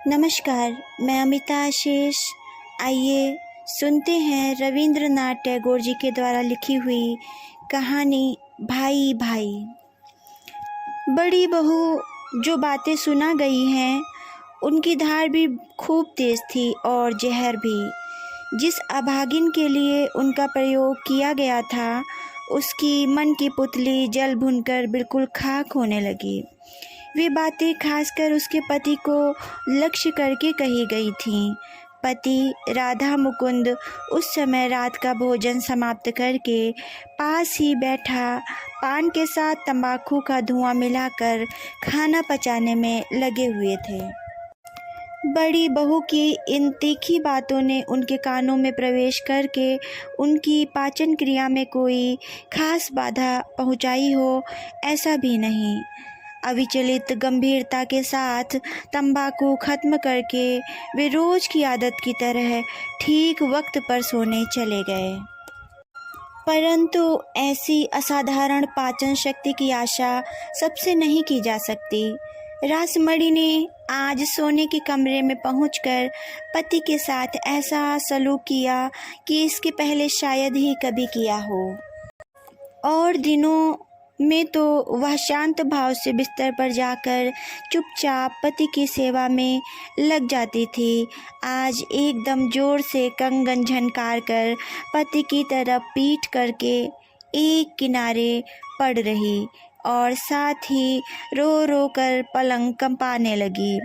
नमस्कार, मैं अमिता आशीष। आइए सुनते हैं रविंद्रनाथ टैगोर जी के द्वारा लिखी हुई कहानी भाई भाई। बड़ी बहू जो बातें सुना गई हैं उनकी धार भी खूब तेज थी और जहर भी। जिस अभागिन के लिए उनका प्रयोग किया गया था उसकी मन की पुतली जल भुनकर बिल्कुल खाक होने लगी। वे बातें खासकर उसके पति को लक्ष्य करके कही गई थीं। पति राधा मुकुंद उस समय रात का भोजन समाप्त करके पास ही बैठा पान के साथ तंबाकू का धुआं मिलाकर खाना पचाने में लगे हुए थे। बड़ी बहू की इन तीखी बातों ने उनके कानों में प्रवेश करके उनकी पाचन क्रिया में कोई खास बाधा पहुंचाई हो, ऐसा भी नहीं। अविचलित गंभीरता के साथ तंबाकू खत्म करके वे रोज की आदत की तरह ठीक वक्त पर सोने चले गए। परंतु ऐसी असाधारण पाचन शक्ति की आशा सबसे नहीं की जा सकती। रासमणी ने आज सोने के कमरे में पहुंचकर पति के साथ ऐसा सलूक किया कि इसके पहले शायद ही कभी किया हो। और दिनों में तो वह शांत भाव से बिस्तर पर जाकर चुपचाप पति की सेवा में लग जाती थी। आज एकदम जोर से कंगन झनकार कर पति की तरफ पीठ करके एक किनारे पड़ रही और साथ ही रो रो कर पलंग कंपाने लगी।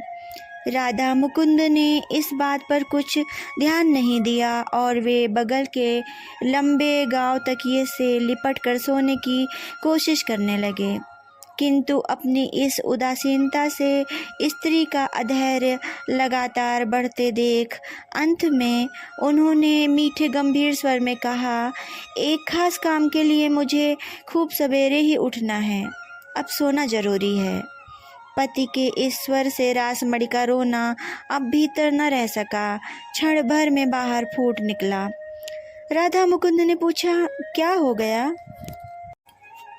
राधा मुकुंद ने इस बात पर कुछ ध्यान नहीं दिया और वे बगल के लंबे गांव तकिए से लिपट कर सोने की कोशिश करने लगे। किंतु अपनी इस उदासीनता से स्त्री का अधैर्य लगातार बढ़ते देख अंत में उन्होंने मीठे गंभीर स्वर में कहा, एक खास काम के लिए मुझे खूब सवेरे ही उठना है, अब सोना जरूरी है। पति के इस स्वर से रासमणी का रोना अब भीतर न रह सका, क्षण भर में बाहर फूट निकला। राधा मुकुंद ने पूछा, क्या हो गया?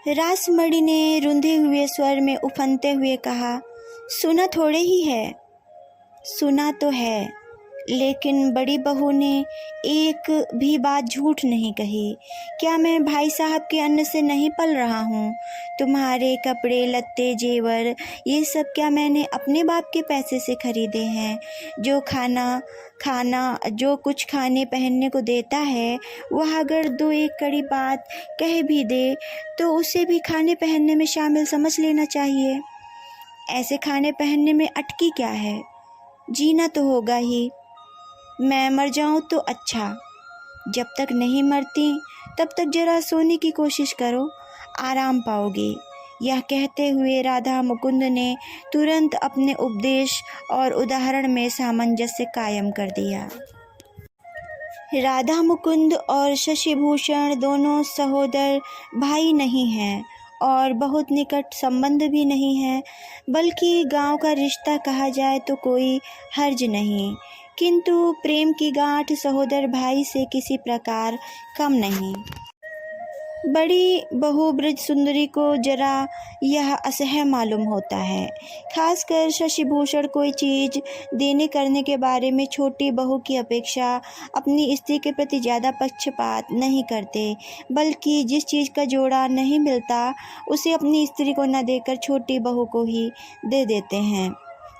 रासमणी ने रुंधे हुए स्वर में उफनते हुए कहा, सुना थोड़े ही है। सुना तो है, लेकिन बड़ी बहू ने एक भी बात झूठ नहीं कही। क्या मैं भाई साहब के अन्न से नहीं पल रहा हूँ? तुम्हारे कपड़े लत्ते जेवर ये सब क्या मैंने अपने बाप के पैसे से खरीदे हैं? जो कुछ खाने पहनने को देता है वह अगर दो एक कड़ी बात कह भी दे तो उसे भी खाने पहनने में शामिल समझ लेना चाहिए। ऐसे खाने पहनने में अटकी क्या है? जीना तो होगा ही। मैं मर जाऊं तो अच्छा, जब तक नहीं मरती तब तक जरा सोने की कोशिश करो, आराम पाओगे। यह कहते हुए राधा मुकुंद ने तुरंत अपने उपदेश और उदाहरण में सामंजस्य कायम कर दिया। राधा मुकुंद और शशिभूषण दोनों सहोदर भाई नहीं हैं और बहुत निकट संबंध भी नहीं है, बल्कि गांव का रिश्ता कहा जाए तो कोई हर्ज नहीं, किंतु प्रेम की गांठ सहोदर भाई से किसी प्रकार कम नहीं। बड़ी बहू ब्रज सुंदरी को जरा यह असह्य मालूम होता है। खासकर शशिभूषण कोई चीज़ देने करने के बारे में छोटी बहू की अपेक्षा अपनी स्त्री के प्रति ज़्यादा पक्षपात नहीं करते, बल्कि जिस चीज़ का जोड़ा नहीं मिलता उसे अपनी स्त्री को न देकर छोटी बहू को ही दे देते हैं।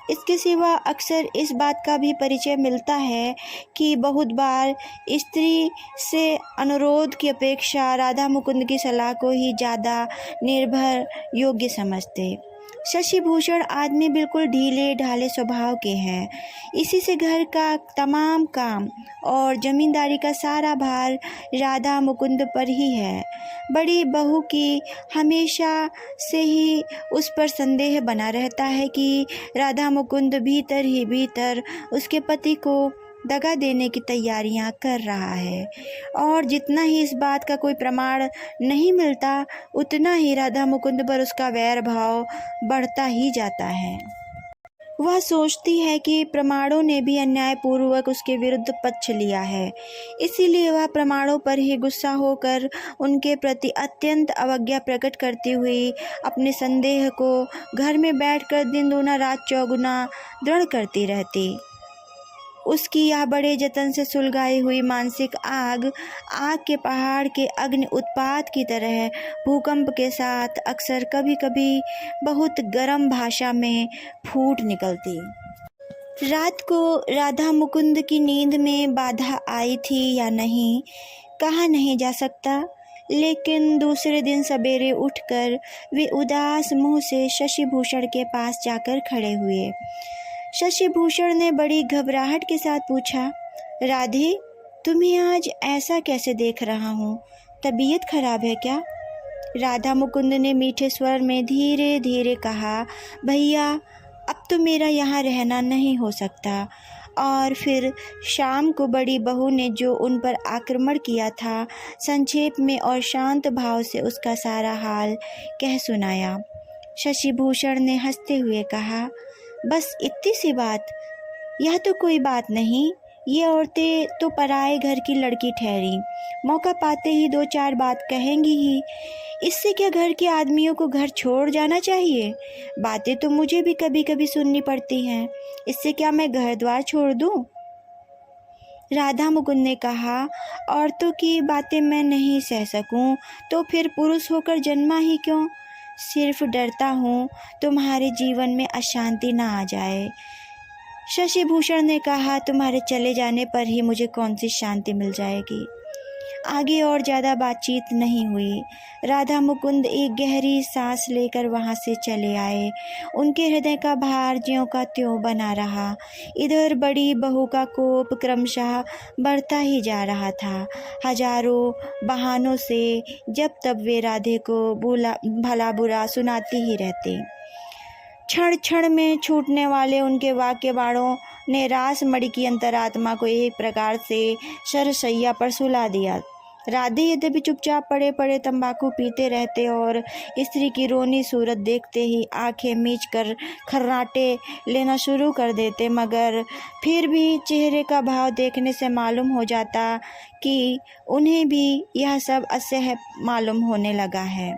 इसके सिवा अक्सर इस बात का भी परिचय मिलता है कि बहुत बार स्त्री से अनुरोध की अपेक्षा राधा मुकुंद की सलाह को ही ज़्यादा निर्भर योग्य समझते। शशिभूषण आदमी बिल्कुल ढीले ढाले स्वभाव के हैं। इसी से घर का तमाम काम और जमींदारी का सारा भार राधा मुकुंद पर ही है। बड़ी बहू की हमेशा से ही उस पर संदेह बना रहता है कि राधा मुकुंद भीतर ही भीतर उसके पति को दगा देने की तैयारियां कर रहा है, और जितना ही इस बात का कोई प्रमाण नहीं मिलता उतना ही राधा मुकुंद पर उसका वैर भाव बढ़ता ही जाता है। वह सोचती है कि प्रमाणों ने भी अन्यायपूर्वक उसके विरुद्ध पक्ष लिया है, इसीलिए वह प्रमाणों पर ही गुस्सा होकर उनके प्रति अत्यंत अवज्ञा प्रकट करती हुई अपने संदेह को घर में बैठकर दिन दूना रात चौगुना दृढ़ करती रहती। उसकी यह बड़े जतन से सुलगाई हुई मानसिक आग के पहाड़ के अग्नि उत्पात की तरह भूकंप के साथ अक्सर कभी कभी बहुत गर्म भाषा में फूट निकलती। रात को राधा मुकुंद की नींद में बाधा आई थी या नहीं, कहा नहीं जा सकता, लेकिन दूसरे दिन सवेरे उठकर वे उदास मुंह से शशिभूषण के पास जाकर खड़े हुए। शशिभूषण ने बड़ी घबराहट के साथ पूछा, राधे, तुम्हें आज ऐसा कैसे देख रहा हूँ? तबीयत खराब है क्या? राधा मुकुंद ने मीठे स्वर में धीरे धीरे कहा, भैया, अब तो मेरा यहाँ रहना नहीं हो सकता। और फिर शाम को बड़ी बहू ने जो उन पर आक्रमण किया था, संक्षेप में और शांत भाव से उसका सारा हाल कह सुनाया। शशिभूषण ने हंसते हुए कहा, बस इतनी सी बात? यह तो कोई बात नहीं, ये औरतें तो पराए घर की लड़की ठहरी, मौका पाते ही दो चार बात कहेंगी ही। इससे क्या घर के आदमियों को घर छोड़ जाना चाहिए? बातें तो मुझे भी कभी कभी सुननी पड़ती हैं, इससे क्या मैं घर द्वार छोड़ दूं? राधा मुकुंद ने कहा, औरतों की बातें मैं नहीं सह सकूं तो फिर पुरुष होकर जन्मा ही क्यों? सिर्फ डरता हूँ तुम्हारे जीवन में अशांति ना आ जाए। शशिभूषण ने कहा, तुम्हारे चले जाने पर ही मुझे कौन सी शांति मिल जाएगी। आगे और ज़्यादा बातचीत नहीं हुई। राधा मुकुंद एक गहरी सांस लेकर वहाँ से चले आए। उनके हृदय का भार ज्यों का त्यों बना रहा। इधर बड़ी बहू का कोप क्रमशः बढ़ता ही जा रहा था। हजारों बहानों से जब तब वे राधे को भला बुरा सुनाती ही रहती। क्षण क्षण में छूटने वाले उनके वाक्य बाणों ने रास मणि की अंतरात्मा को एक प्रकार से शरशैया पर सुला दिया। राधे यद्यपि चुपचाप पड़े पड़े तंबाकू पीते रहते और स्त्री की रोनी सूरत देखते ही आंखें मीच कर खर्राटे लेना शुरू कर देते, मगर फिर भी चेहरे का भाव देखने से मालूम हो जाता कि उन्हें भी यह सब असह्य मालूम होने लगा है।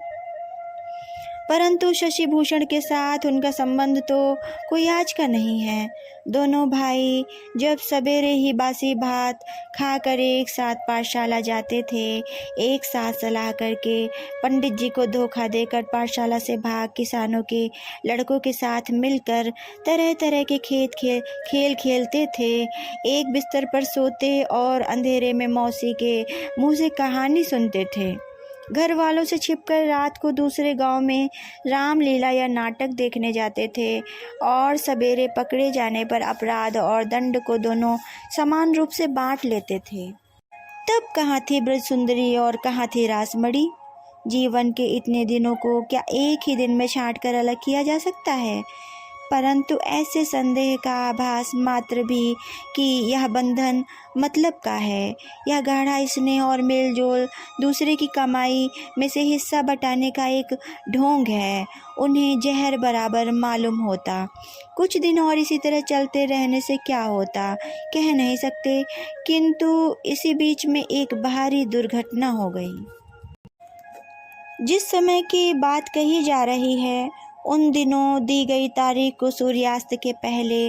परंतु शशिभूषण के साथ उनका संबंध तो कोई आज का नहीं है। दोनों भाई जब सवेरे ही बासी भात खाकर एक साथ पाठशाला जाते थे, एक साथ सलाह करके पंडित जी को धोखा देकर पाठशाला से भाग किसानों के लड़कों के साथ मिलकर तरह तरह के खेल खेलते थे, एक बिस्तर पर सोते और अंधेरे में मौसी के मुँह से कहानी सुनते थे। घर वालों से छिपकर रात को दूसरे गांव में रामलीला या नाटक देखने जाते थे और सवेरे पकड़े जाने पर अपराध और दंड को दोनों समान रूप से बांट लेते थे। तब कहाँ थी ब्रज सुंदरी और कहाँ थी रासमणी? जीवन के इतने दिनों को क्या एक ही दिन में छांट कर अलग किया जा सकता है? परंतु ऐसे संदेह का आभास मात्र भी कि यह बंधन मतलब का है, यह गाढ़ा स्नेह और मेलजोल दूसरे की कमाई में से हिस्सा बटाने का एक ढोंग है, उन्हें जहर बराबर मालूम होता। कुछ दिन और इसी तरह चलते रहने से क्या होता कह नहीं सकते, किंतु इसी बीच में एक भारी दुर्घटना हो गई। जिस समय की बात कही जा रही है, उन दिनों दी गई तारीख को सूर्यास्त के पहले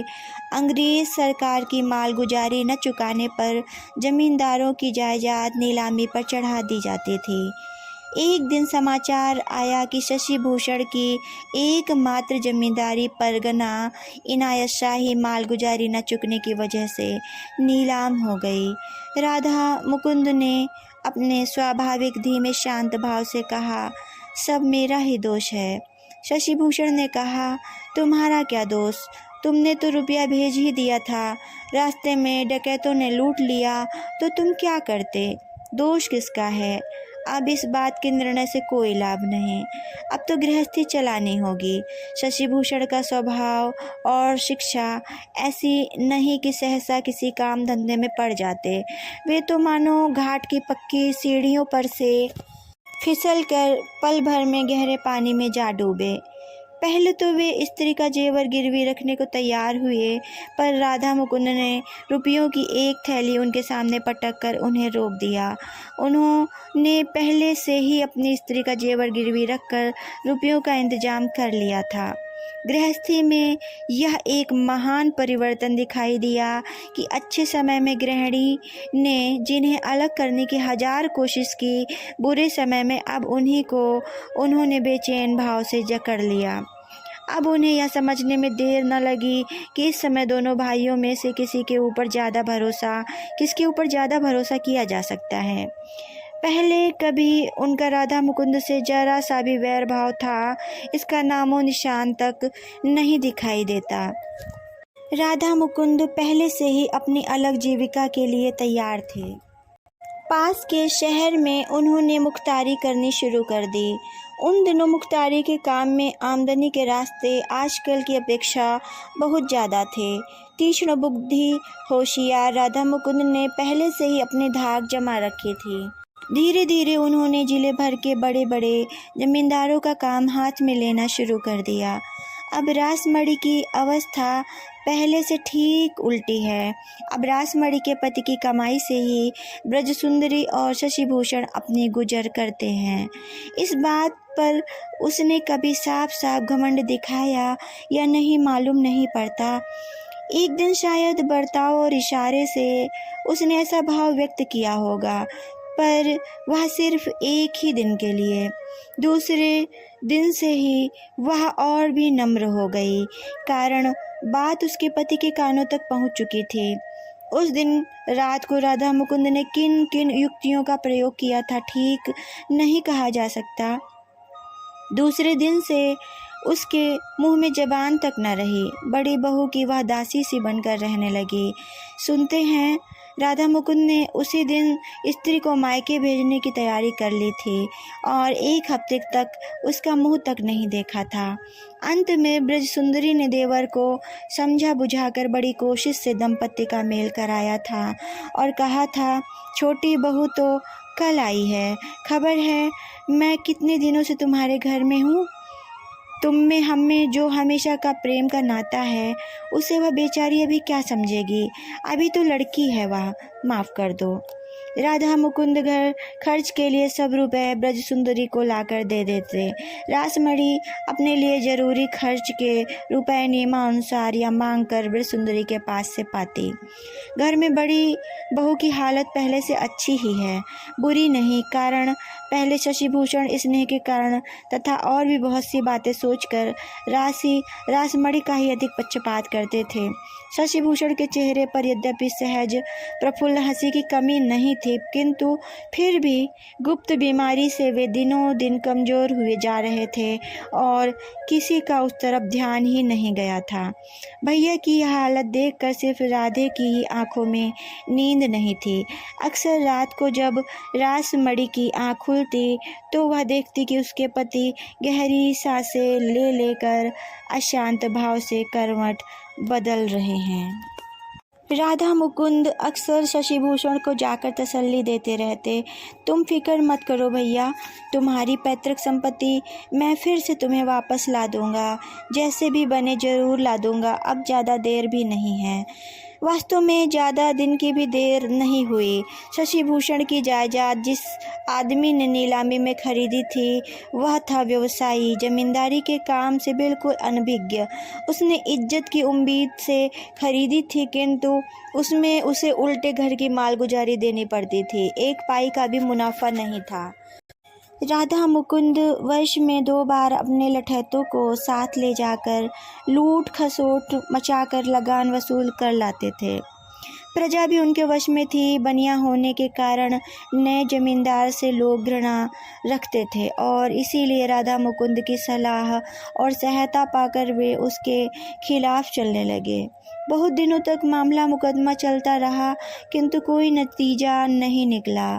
अंग्रेज सरकार की मालगुजारी न चुकाने पर जमींदारों की जायदाद नीलामी पर चढ़ा दी जाती थी। एक दिन समाचार आया कि शशिभूषण की एकमात्र जमींदारी परगना इनायत शाही मालगुजारी न चुकने की वजह से नीलाम हो गई। राधा मुकुंद ने अपने स्वाभाविक धीमे शांत भाव से कहा, सब मेरा ही दोष है। शशिभूषण ने कहा, तुम्हारा क्या दोष? तुमने तो रुपया भेज ही दिया था, रास्ते में डकैतों ने लूट लिया तो तुम क्या करते? दोष किसका है? अब इस बात के निर्णय से कोई लाभ नहीं, अब तो गृहस्थी चलानी होगी। शशिभूषण का स्वभाव और शिक्षा ऐसी नहीं कि सहसा किसी काम धंधे में पड़ जाते। वे तो मानो घाट की पक्की सीढ़ियों पर से फिसल कर पल भर में गहरे पानी में जा डूबे। पहले तो वे स्त्री का जेवर गिरवी रखने को तैयार हुए, पर राधा मुकुंद ने रुपयों की एक थैली उनके सामने पटक कर उन्हें रोक दिया। उन्होंने पहले से ही अपनी स्त्री का जेवर गिरवी रखकर रुपयों का इंतजाम कर लिया था। गृहस्थी में यह एक महान परिवर्तन दिखाई दिया कि अच्छे समय में गृहिणी ने जिन्हें अलग करने की 1000 कोशिश की, बुरे समय में अब उन्हीं को उन्होंने बेचैन भाव से जकड़ लिया। अब उन्हें यह समझने में देर न लगी कि इस समय दोनों भाइयों में से किसके ऊपर ज़्यादा भरोसा किया जा सकता है। पहले कभी उनका राधा मुकुंद से जरा सा भी वैर भाव था, इसका नामो निशान तक नहीं दिखाई देता। राधा मुकुंद पहले से ही अपनी अलग जीविका के लिए तैयार थे। पास के शहर में उन्होंने मुख्तारी करनी शुरू कर दी। उन दिनों मुख्तारी के काम में आमदनी के रास्ते आजकल की अपेक्षा बहुत ज़्यादा थे। तीक्ष्ण बुद्धि होशियार राधा मुकुंद ने पहले से ही अपनी धाक जमा रखी थी। धीरे धीरे उन्होंने जिले भर के बड़े बड़े जमींदारों का काम हाथ में लेना शुरू कर दिया। अब रासमणी की अवस्था पहले से ठीक उल्टी है। अब रासमणी के पति की कमाई से ही ब्रजसुंदरी और शशिभूषण अपनी गुजर करते हैं। इस बात पर उसने कभी साफ साफ घमंड दिखाया या नहीं मालूम नहीं पड़ता। एक दिन शायद बर्ताव और इशारे से उसने ऐसा भाव व्यक्त किया होगा, पर वह सिर्फ एक ही दिन के लिए। दूसरे दिन से ही वह और भी नम्र हो गई, कारण बात उसके पति के कानों तक पहुंच चुकी थी। उस दिन रात को राधा मुकुंद ने किन किन युक्तियों का प्रयोग किया था ठीक नहीं कहा जा सकता। दूसरे दिन से उसके मुंह में जबान तक न रही। बड़ी बहू की वह दासी सी बनकर रहने लगी। सुनते हैं राधा मुकुंद ने उसी दिन स्त्री को मायके भेजने की तैयारी कर ली थी और 1 हफ्ते तक उसका मुंह तक नहीं देखा था। अंत में ब्रजसुंदरी ने देवर को समझा बुझाकर बड़ी कोशिश से दंपत्ति का मेल कराया था और कहा था, छोटी बहू तो कल आई है। खबर है मैं कितने दिनों से तुम्हारे घर में हूँ। तुम में हम में जो हमेशा का प्रेम का नाता है, उसे वह बेचारी अभी क्या समझेगी। अभी तो लड़की है वह, माफ़ कर दो। राधा मुकुंद घर खर्च के लिए सब रुपए ब्रजसुंदरी को लाकर दे देते। रासमणी अपने लिए जरूरी खर्च के रुपए नियमानुसार या मांग कर ब्रजसुंदरी के पास से पाती। घर में बड़ी बहू की हालत पहले से अच्छी ही है, बुरी नहीं, कारण पहले शशिभूषण स्नेह के कारण तथा और भी बहुत सी बातें सोचकर रासमणी का ही अधिक पक्षपात करते थे। शशिभूषण के चेहरे पर यद्यपि सहज प्रफुल्ल हंसी की कमी नहीं थी, किंतु फिर भी गुप्त बीमारी से वे दिनों दिन कमज़ोर हुए जा रहे थे और किसी का उस तरफ ध्यान ही नहीं गया था। भैया की यह हालत देखकर सिर्फ राधे की ही आंखों में नींद नहीं थी। अक्सर रात को जब रासमणी की आँख खुलती तो वह देखती कि उसके पति गहरी सांसें ले लेकर अशांत भाव से करवट बदल रहे हैं। राधा मुकुंद अक्सर शशिभूषण को जाकर तसल्ली देते रहते, तुम फिक्र मत करो भैया, तुम्हारी पैतृक संपत्ति मैं फिर से तुम्हें वापस ला दूंगा, जैसे भी बने जरूर ला दूंगा। अब ज़्यादा देर भी नहीं है। वास्तव में ज़्यादा दिन की भी देर नहीं हुई। शशिभूषण की जायदाद जिस आदमी ने नीलामी में खरीदी थी वह था व्यवसायी, जमींदारी के काम से बिल्कुल अनभिज्ञ। उसने इज्जत की उम्मीद से खरीदी थी, किंतु उसमें उसे उल्टे घर की मालगुजारी देनी पड़ती थी। 1 पाई का भी मुनाफा नहीं था। राधा मुकुंद वर्ष में 2 बार अपने लठैतों को साथ ले जाकर लूट खसोट मचाकर लगान वसूल कर लाते थे। प्रजा भी उनके वश में थी। बनिया होने के कारण नए जमींदार से लोग घृणा रखते थे और इसीलिए राधा मुकुंद की सलाह और सहायता पाकर वे उसके खिलाफ चलने लगे। बहुत दिनों तक मामला मुकदमा चलता रहा, किंतु कोई नतीजा नहीं निकला।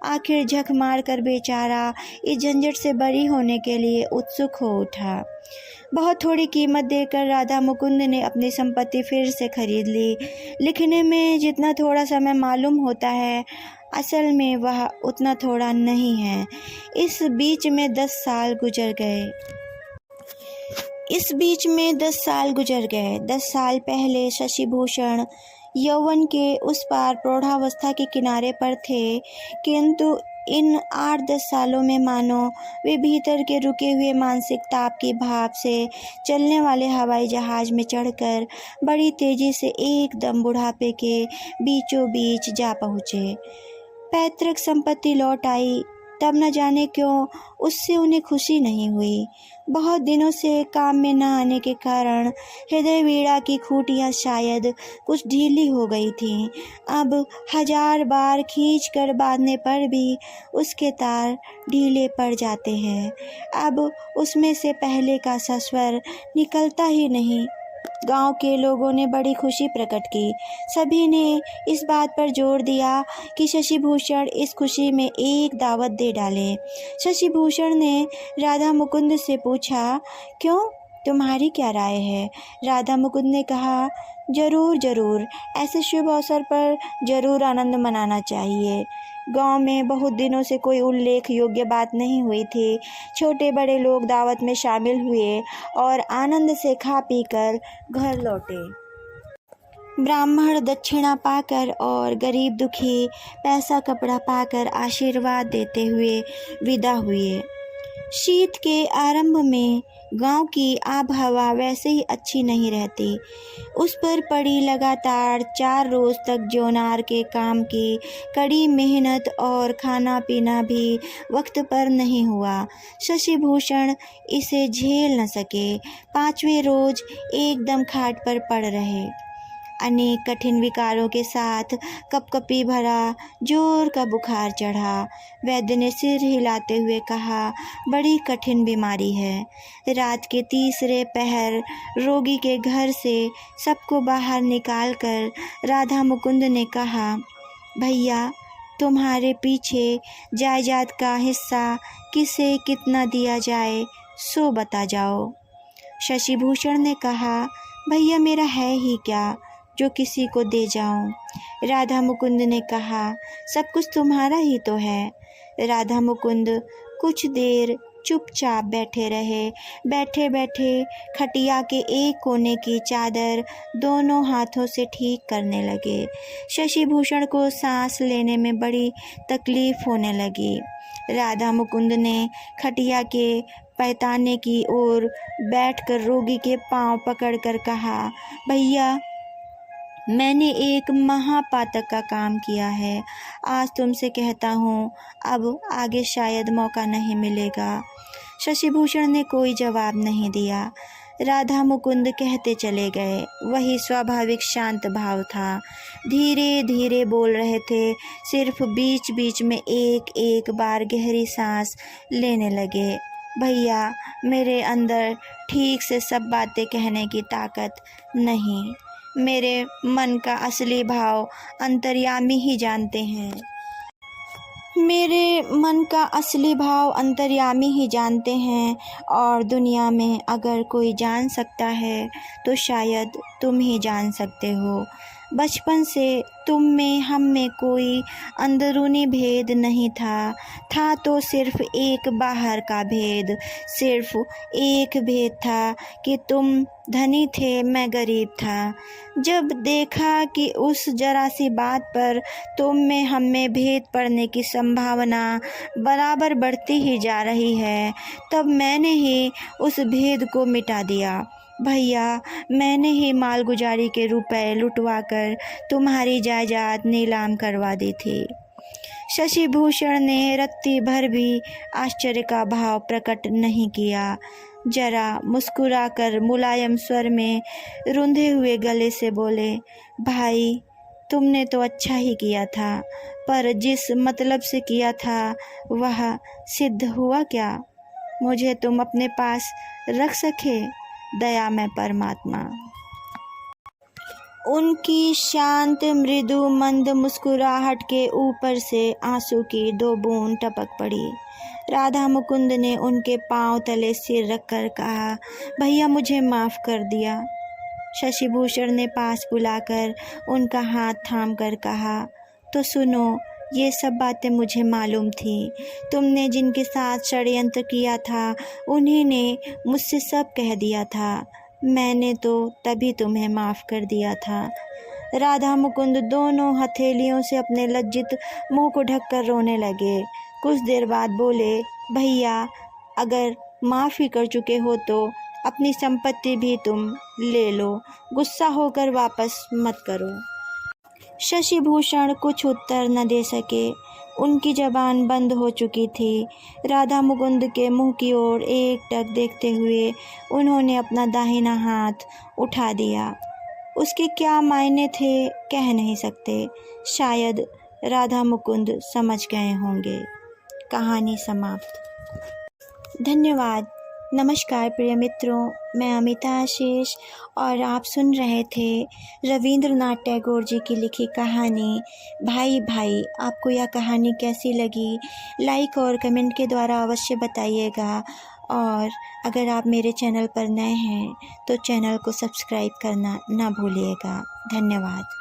आखिर झक मार कर बेचारा इस झंझट से बरी होने के लिए उत्सुक हो उठा। बहुत थोड़ी कीमत देकर राधा मुकुंद ने अपनी संपत्ति फिर से खरीद ली। लिखने में जितना थोड़ा समय मालूम होता है, असल में वह उतना थोड़ा नहीं है। इस बीच में 10 साल गुजर गए। इस बीच में 10 साल गुजर गए। 10 साल पहले शशिभूषण यौवन के उस पार प्रौढ़ावस्था के किनारे पर थे, किंतु इन 8-10 सालों में मानो वे भीतर के रुके हुए मानसिक ताप के भाप से चलने वाले हवाई जहाज में चढ़कर बड़ी तेजी से एकदम बुढ़ापे के बीचों बीच जा पहुँचे। पैतृक संपत्ति लौट आई, तब न जाने क्यों उससे उन्हें खुशी नहीं हुई। बहुत दिनों से काम में न आने के कारण हृदय वीणा की खूंटियाँ शायद कुछ ढीली हो गई थीं। अब 1000 बार खींच कर बांधने पर भी उसके तार ढीले पड़ जाते हैं। अब उसमें से पहले का सा स्वर निकलता ही नहीं। गांव के लोगों ने बड़ी खुशी प्रकट की। सभी ने इस बात पर जोर दिया कि शशिभूषण इस खुशी में एक दावत दे डालें। शशिभूषण ने राधा मुकुंद से पूछा, क्यों, तुम्हारी क्या राय है? राधा मुकुंद ने कहा, जरूर जरूर, ऐसे शुभ अवसर पर जरूर आनंद मनाना चाहिए। गांव में बहुत दिनों से कोई उल्लेख योग्य बात नहीं हुई थी। छोटे बड़े लोग दावत में शामिल हुए और आनंद से खा पी कर घर लौटे। ब्राह्मण दक्षिणा पाकर और गरीब दुखी पैसा कपड़ा पाकर आशीर्वाद देते हुए विदा हुए। शीत के आरंभ में गांव की आब हवा वैसे ही अच्छी नहीं रहती। उस पर पड़ी लगातार 4 रोज तक जोनार के काम की कड़ी मेहनत और खाना पीना भी वक्त पर नहीं हुआ। शशिभूषण इसे झेल न सके। 5वें रोज एकदम खाट पर पड़ रहे। अनेक कठिन विकारों के साथ कपकपी भरा जोर का बुखार चढ़ा। वैद्य ने सिर हिलाते हुए कहा, बड़ी कठिन बीमारी है। रात के तीसरे पहर रोगी के घर से सबको बाहर निकालकर राधा मुकुंद ने कहा, भैया, तुम्हारे पीछे जायदाद का हिस्सा किसे कितना दिया जाए सो बता जाओ। शशिभूषण ने कहा, भैया, मेरा है ही क्या जो किसी को दे जाऊं। राधा मुकुंद ने कहा, सब कुछ तुम्हारा ही तो है। राधा मुकुंद कुछ देर चुपचाप बैठे रहे। बैठे बैठे खटिया के एक कोने की चादर दोनों हाथों से ठीक करने लगे। शशिभूषण को सांस लेने में बड़ी तकलीफ होने लगी। राधा मुकुंद ने खटिया के पैताने की ओर बैठकर रोगी के पांव पकड़कर कहा, भैया, मैंने एक महापातक का काम किया है। आज तुमसे कहता हूँ, अब आगे शायद मौका नहीं मिलेगा। शशिभूषण ने कोई जवाब नहीं दिया। राधा मुकुंद कहते चले गए। वही स्वाभाविक शांत भाव था। धीरे धीरे बोल रहे थे, सिर्फ बीच बीच में एक एक बार गहरी सांस लेने लगे। भैया, मेरे अंदर ठीक से सब बातें कहने की ताकत नहीं। मेरे मन का असली भाव अंतर्यामी ही जानते हैं। मेरे मन का असली भाव अंतर्यामी ही जानते हैं, और दुनिया में अगर कोई जान सकता है तो शायद तुम ही जान सकते हो। बचपन से तुम में हम में कोई अंदरूनी भेद नहीं था तो सिर्फ एक बाहर का भेद। सिर्फ एक भेद था कि तुम धनी थे, मैं गरीब था। जब देखा कि उस जरा सी बात पर तुम में हम में भेद पड़ने की संभावना बराबर बढ़ती ही जा रही है, तब मैंने ही उस भेद को मिटा दिया। भैया, मैंने ही मालगुजारी के रुपए लुटवा कर तुम्हारी जायदाद नीलाम करवा दी थी। शशिभूषण ने रत्ती भर भी आश्चर्य का भाव प्रकट नहीं किया। जरा मुस्कुराकर मुलायम स्वर में रुंधे हुए गले से बोले, भाई, तुमने तो अच्छा ही किया था, पर जिस मतलब से किया था वह सिद्ध हुआ क्या? मुझे तुम अपने पास रख सके? दयामय परमात्मा। उनकी शांत मृदु मंद मुस्कुराहट के ऊपर से आंसू की 2 बूंद टपक पड़ी। राधा मुकुंद ने उनके पांव तले सिर रखकर कहा, भैया, मुझे माफ़ कर दिया। शशिभूषण ने पास बुलाकर उनका हाथ थाम कर कहा, तो सुनो, ये सब बातें मुझे मालूम थी। तुमने जिनके साथ षड्यंत्र किया था उन्हीं ने मुझसे सब कह दिया था। मैंने तो तभी तुम्हें माफ़ कर दिया था। राधा मुकुंद दोनों हथेलियों से अपने लज्जित मुंह को ढककर रोने लगे। कुछ देर बाद बोले, भैया अगर माफ़ी कर चुके हो तो अपनी संपत्ति भी तुम ले लो, गुस्सा होकर वापस मत करो। शशिभूषण कुछ उत्तर न दे सके। उनकी जबान बंद हो चुकी थी। राधा मुकुंद के मुंह की ओर एकटक देखते हुए उन्होंने अपना दाहिना हाथ उठा दिया। उसके क्या मायने थे कह नहीं सकते। शायद राधा मुकुंद समझ गए होंगे। कहानी समाप्त। धन्यवाद। नमस्कार प्रिय मित्रों, मैं अमिता आशीष और आप सुन रहे थे रविंद्रनाथ टैगोर जी की लिखी कहानी भाई भाई। आपको यह कहानी कैसी लगी लाइक और कमेंट के द्वारा अवश्य बताइएगा। और अगर आप मेरे चैनल पर नए हैं तो चैनल को सब्सक्राइब करना ना भूलिएगा। धन्यवाद।